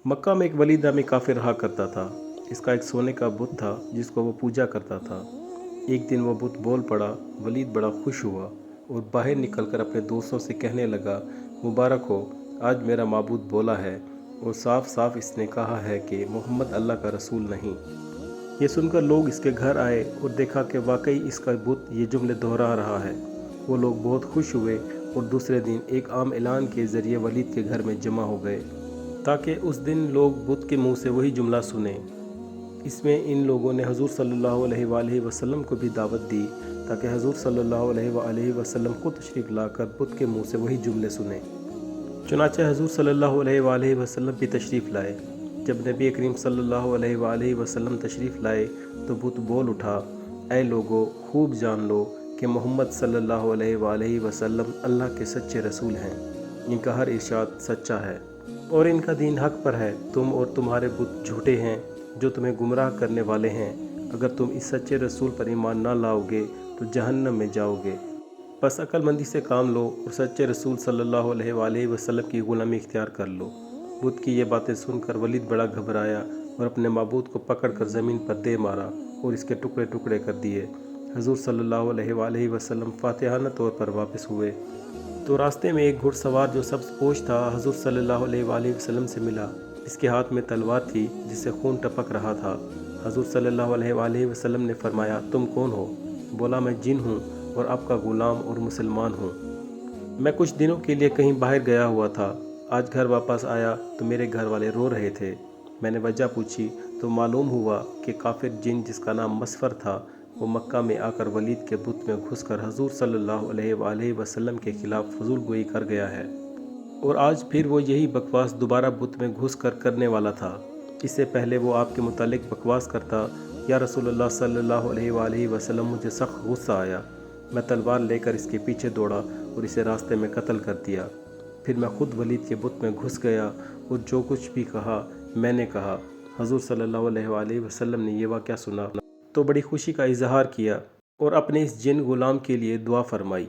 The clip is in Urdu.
مکہ میں ایک ولید نامی کافر رہا کرتا تھا۔ اس کا ایک سونے کا بت تھا جس کو وہ پوجا کرتا تھا۔ ایک دن وہ بت بول پڑا۔ ولید بڑا خوش ہوا اور باہر نکل کر اپنے دوستوں سے کہنے لگا، مبارک ہو، آج میرا معبود بولا ہے اور صاف صاف اس نے کہا ہے کہ محمد اللہ کا رسول نہیں۔ یہ سن کر لوگ اس کے گھر آئے اور دیکھا کہ واقعی اس کا بت یہ جملے دہرا رہا ہے۔ وہ لوگ بہت خوش ہوئے اور دوسرے دن ایک عام اعلان کے ذریعے ولید کے گھر میں جمع ہو گئے تاکہ اس دن لوگ بت کے منہ سے وہی جملہ سنیں۔ اس میں ان لوگوں نے حضور صلی اللہ علیہ وآلہ وسلم کو بھی دعوت دی تاکہ حضور صلی اللہ علیہ وآلہ وسلم کو تشریف لا کر بت کے منہ سے وہی جملے سنیں۔ چنانچہ حضور صلی اللہ علیہ وآلہ وسلم بھی تشریف لائے۔ جب نبی کریم صلی اللہ علیہ وآلہ وسلم تشریف لائے تو بت بول اٹھا، اے لوگو، خوب جان لو کہ محمد صلی اللہ علیہ وآلہ وسلم اللہ کے سچے رسول ہیں۔ ان کا ہر ارشاد سچا ہے اور ان کا دین حق پر ہے۔ تم اور تمہارے بت جھوٹے ہیں جو تمہیں گمراہ کرنے والے ہیں۔ اگر تم اس سچے رسول پر ایمان نہ لاؤ گے تو جہنم میں جاؤ گے۔ بس عقل مندی سے کام لو اور سچے رسول صلی اللہ علیہ وآلہ وسلم کی غلامی اختیار کر لو۔ بت کی یہ باتیں سن کر ولید بڑا گھبرایا اور اپنے معبود کو پکڑ کر زمین پر دے مارا اور اس کے ٹکڑے ٹکڑے کر دیے۔ حضور صلی اللہ علیہ وآلہ وسلم فاتحانہ طور پر واپس ہوئے تو راستے میں ایک گھڑ سوار جو سبز پوش تھا حضور صلی اللہ علیہ وآلہ وسلم سے ملا۔ اس کے ہاتھ میں تلوار تھی جس سے خون ٹپک رہا تھا۔ حضور صلی اللہ علیہ وآلہ وسلم نے فرمایا، تم کون ہو؟ بولا، میں جن ہوں اور آپ کا غلام اور مسلمان ہوں۔ میں کچھ دنوں کے لیے کہیں باہر گیا ہوا تھا۔ آج گھر واپس آیا تو میرے گھر والے رو رہے تھے۔ میں نے وجہ پوچھی تو معلوم ہوا کہ کافر جن جس کا نام مسفر تھا وہ مکہ میں آ کر ولید کے بت میں گھس کر حضور صلی اللہ علیہ وآلہ وسلم کے خلاف فضول گوئی کر گیا ہے اور آج پھر وہ یہی بکواس دوبارہ بت میں گھس کر کرنے والا تھا۔ اس سے پہلے وہ آپ کے متعلق بکواس کرتا، یا رسول اللہ صلی اللہ علیہ وآلہ وسلم، مجھے سخت غصہ آیا۔ میں تلوار لے کر اس کے پیچھے دوڑا اور اسے راستے میں قتل کر دیا۔ پھر میں خود ولید کے بت میں گھس گیا اور جو کچھ بھی کہا میں نے کہا۔ حضور صلی اللہ علیہ وآلہ وسلم نے یہ واقعہ سنا تو بڑی خوشی کا اظہار کیا اور اپنے اس جن غلام کے لیے دعا فرمائی۔